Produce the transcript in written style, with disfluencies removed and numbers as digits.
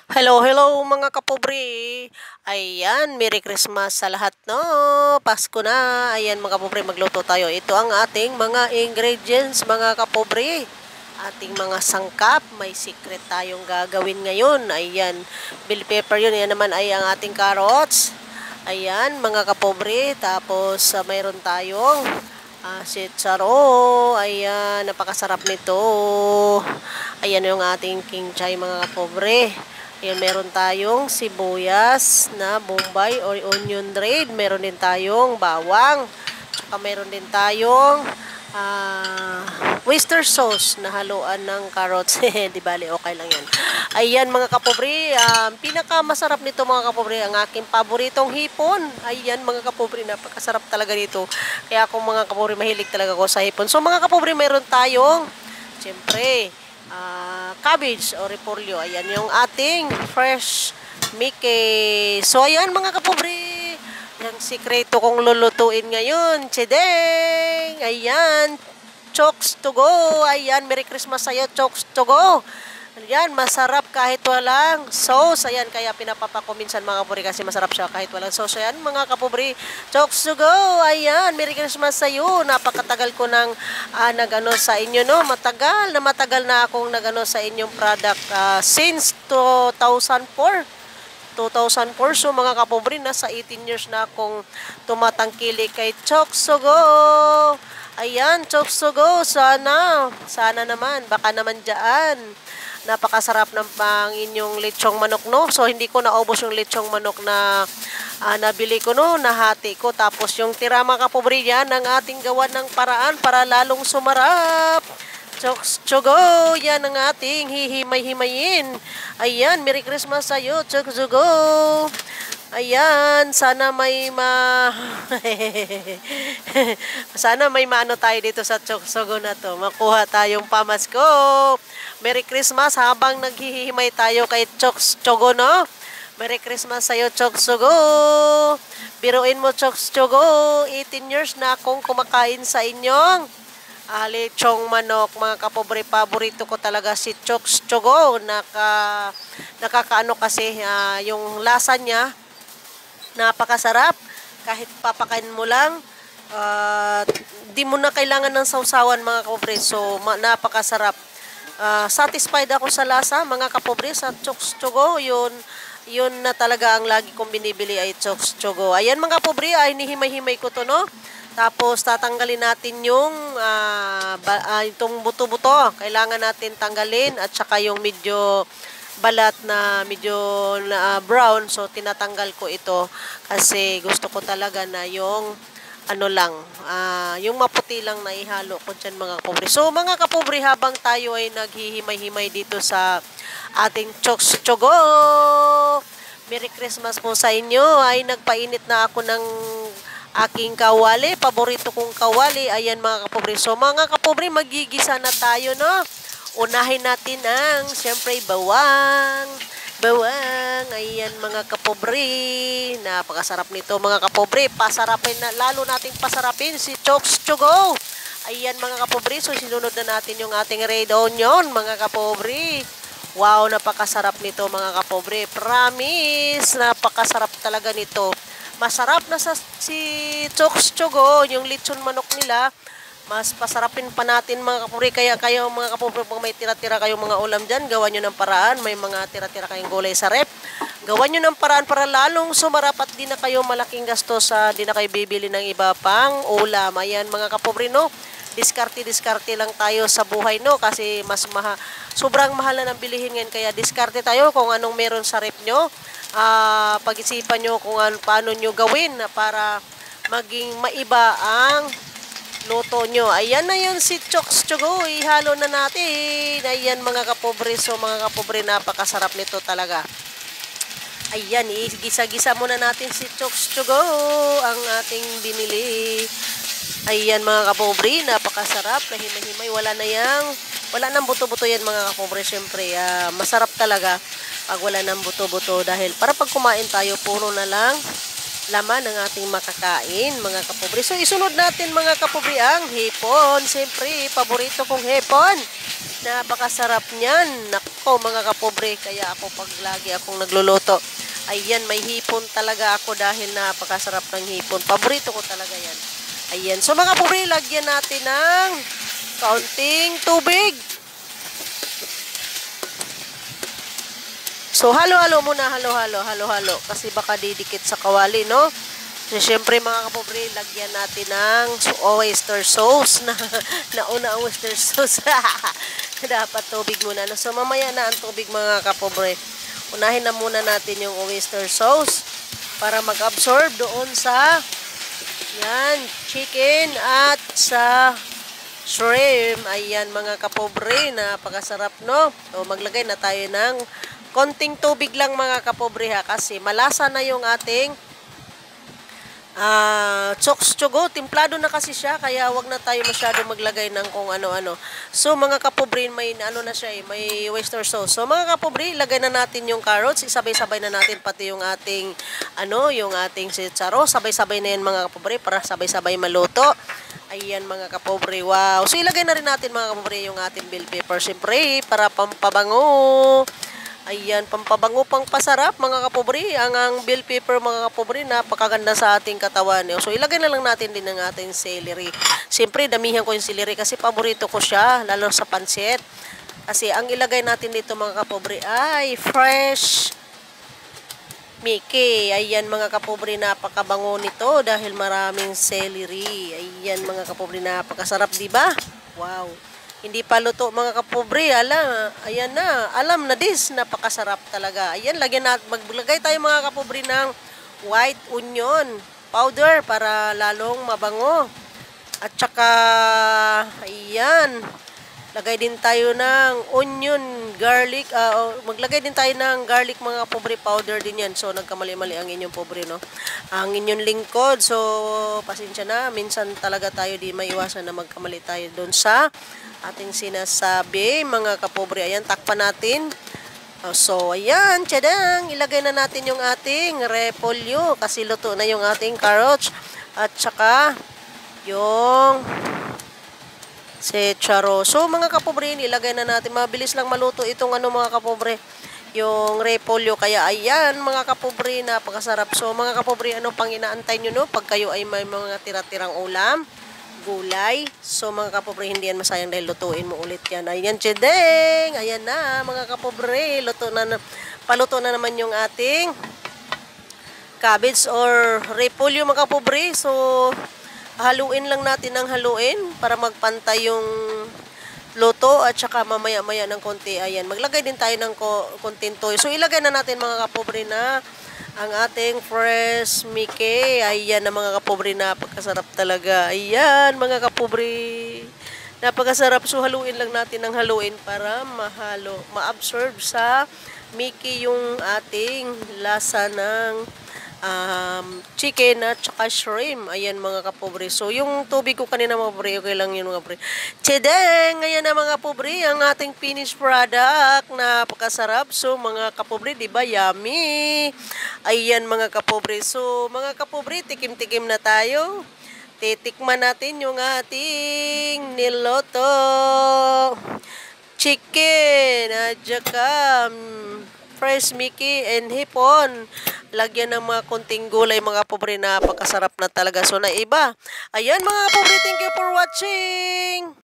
Hello, hello mga kapobre. Ayan, Merry Christmas sa lahat, no? Pasko na. Ayan mga kapobre, magluto tayo. Ito ang ating mga ingredients, mga kapobre. Ating mga sangkap. May secret tayong gagawin ngayon. Ayan, bell pepper yun. Ayan naman ay ang ating carrots. Ayan, mga kapobre. Tapos, mayroon tayong sitsaro. Ayan, napakasarap nito. Ayan yung ating king chay, mga kapobre. Ayan, meron tayong sibuyas na bombay or onion red. Meron din tayong bawang. Tsaka meron din tayong oyster sauce na haluan ng carrots. Di bali, okay lang yan. Ayan mga kapobre, pinakamasarap nito mga kapobre, ang aking paboritong hipon. Ayan mga kapobre, napakasarap talaga nito. Kaya ako mga kapobre, mahilig talaga ako sa hipon. So mga kapobre, meron tayong, siyempre, cabbage o repolyo. Ayan yung ating fresh Mickey. So ayan mga kapobre, yung sikreto kong lulutuin ngayon. Chedeng! Ayan, chokes to go. Ayan, Merry Christmas sa'yo, chokes to go. Ayan, masarap kahit walang sauce. Ayan, kaya pinapapako minsan mga kapobri kasi masarap siya kahit walang sauce. Ayan, mga kapobri, chokes to go. Ayan, Merry Christmas sa iyo. Napakatagal ko nang nagano sa inyo, no? Matagal na akong nagano sa inyong product since 2004. 2004. So mga kapobri, nasa 18 years na akong tumatangkili kay Chokes to go. Ayan, Chokes to go. Sana naman, baka naman dyan. Napakasarap ng pang inyong lechong manok, no? So, hindi ko naubos yung lechong manok na nabili ko, no? Nahati ko. Tapos, yung tira mga kapobri yan, ang ating gawa ng paraan para lalong sumarap. Chokes to go. Yan ang ating hihimay-himayin. Ayan, Merry Christmas sa'yo, Chokes to go. Ayan, sana may sana may maano tayo dito sa Choksogo na to. Makuha tayong pamasko. Merry Christmas habang naghihimay tayo kay Choksogo, no? Merry Christmas sa'yo, Choksogo. Biruin mo, Choksogo. 18 years na akong kumakain sa inyong lechong manok, mga kapobre. Paborito ko talaga si Choksogo. Nakakaano kasi yung lasa niya, napakasarap. Kahit papakain mo lang, di mo na kailangan ng sausawan mga kapobre. So, napakasarap. Satisfied ako sa lasa mga kapobre sa Choksogo. Yun na talaga ang lagi kong binibili ay Choksogo. Ayan mga kapobre, ay nihimay-himay ko to, no? Tapos tatanggalin natin yung itong buto-buto. Kailangan natin tanggalin at saka yung medyo balat na medyo brown. So tinatanggal ko ito kasi gusto ko talaga na yung yung maputi lang na ihalo ko dyan mga kapobre. So mga kapobre, habang tayo ay naghihimay-himay dito sa ating Choksogo, Merry Christmas po sa inyo. Ay nagpainit na ako ng aking kawali, paborito kong kawali. Ayan mga kapobre. So mga kapobre, magigisa na tayo, no? Unahin natin ang, siyempre, bawang. Ayan mga kapobre. Napakasarap nito mga kapobre. Pasarapin na, lalo nating pasarapin si Choksogo. Ayan mga kapobre. So sinunod na natin yung ating red onion mga kapobre. Wow, napakasarap nito mga kapobre. Promise, napakasarap talaga nito. Masarap na si Choksogo, yung lechon manok nila. Mas pasarapin pa natin mga kapobre. Kaya kayo mga kapobre, kung may tira-tira kayong mga ulam dyan, gawan nyo ng paraan. May mga tira-tira kayong gulay sa rep, gawan nyo ng paraan para lalong sumarap at di na kayo malaking gastos, di na kayo bibili ng iba pang ulam. Ayan mga kapobre, no? Diskarte lang tayo sa buhay, no? Kasi sobrang mahal na ng bilihin ngayon. Kaya diskarte tayo kung anong meron sa rep nyo. Pag-isipan nyo kung paano nyo gawin para maging maiba ang luto nyo. Ayan na yun si Choksogo. Ihalo na natin. Ayan mga kapobre. So mga kapobre, napakasarap nito talaga. Ayan, igisa-gisa muna natin si Choksogo, ang ating binili. Ayan mga kapobre, napakasarap. Nahimay-himay. Wala nang buto-buto yan mga kapobre. Siyempre, masarap talaga pag wala nang buto-buto. Dahil para pag kumain tayo, puro na lang laman ng ating makakain mga kapobre. So isunod natin mga kapobre ang hipon. Siyempre, paborito kong hipon. Napakasarap niyan. Nako, ako mga kapobre, kaya ako pag lagi akong nagluluto. Ayan, may hipon talaga ako dahil napakasarap ng hipon. Paborito ko talaga yan. Ayan, so mga kapobre, lagyan natin ng kaunting tubig. So, halo-halo muna, halo-halo. Kasi baka didikit sa kawali, no? So, syempre mga kapobre, lagyan natin ng oyster sauce. Nauna ang oyster sauce. Dapat tubig muna. No? So, mamaya na ang tubig mga kapobre. Unahin na muna natin yung oyster sauce para mag-absorb doon sa yan, chicken at sa shrimp. Ayan mga kapobre, napakasarap, no? So, maglagay na tayo ng konting tubig lang mga kapobre ha, kasi malasa na yung ating tsogo. Timplado na kasi siya, kaya wag na tayo masyado maglagay ng kung ano-ano. So mga kapobre, may ano na siya may oyster sauce. So mga kapobre, ilagay na natin yung carrots, isabay-sabay na natin pati yung ating yung ating sitsaro. Sabay-sabay na yan mga kapobre para sabay-sabay maluto. Ayan mga kapobre, wow. So ilagay na rin natin mga kapobre yung ating bell pepper, siyempre para pampabango. Ayan, pampabango, pang pasarap mga kapobre. Ang bell pepper mga kapobre, napakaganda sa ating katawan. So ilagay na lang natin din ang ating celery. Siyempre, damihan ko yung celery kasi paborito ko siya, lalo sa pansit. Kasi ang ilagay natin dito mga kapobre ay fresh Mickey. Ayan mga kapobre, napakabango nito dahil maraming celery. Ayan mga kapobre, napakasarap, diba? Wow. Hindi pa luto mga kapobre, ayan na, alam na this, napakasarap talaga. Ayan, maglagay tayo mga kapobre ng white onion powder para lalong mabango. At saka, ayan, lagay din tayo ng onion, garlic, maglagay din tayo ng garlic mga kapobre, powder din yan. So, nagkamali-mali ang inyong pobre, no? Ang inyong lingkod, so, pasensya na, minsan talaga tayo di maiwasan na magkamali tayo doon sa ating sinasabi mga kapobre. Ayan, takpan natin. So, ayan, tiyadang, ilagay na natin yung ating repolyo kasi luto na yung ating carrots at saka yung secharo. So, mga kapobre, ilagay na natin. Mabilis lang maluto itong mga kapobre, yung repolyo. Kaya, ayan, mga kapobre, napakasarap. So, mga kapobre, ano pang inaantay nyo, no? Pag kayo ay may mga tira-tirang ulam, gulay. So mga kapobre, hindi yan masayang dahil lutuin mo ulit yan. Ayan, chedeng! Ayan na mga kapobre. Paluto na naman yung ating cabbage or repolyo mga kapobre. So haluin lang natin ng haluin para magpantay yung luto at saka mamaya-maya ng konti. Ayan, maglagay din tayo ng konting toyo. So ilagay na natin mga kapobre na ang ating fresh Mickey. Ayan na mga kapobre, napakasarap talaga. Ayan mga kapobre, napakasarap. So haluin lang natin ng haluin para ma-absorb sa Mickey yung ating lasa ng chicken at saka shrimp. Ayan mga kapobre. So yung tubig ko kanina mga kapobre, okay lang yun mga kapobre. Chedeng! Ayan na mga kapobre, ang ating finished product. Napakasarap. So mga kapobre, diba yummy? Ayan mga kapobre. So mga kapobre, tikim-tikim na tayo. Titikman natin yung ating niloto chicken at saka fresh Mickey and hipon. Lagyan ng mga konting gulay mga kapobre, napakasarap na talaga. So na iba. Ayan mga kapobre, thank you for watching.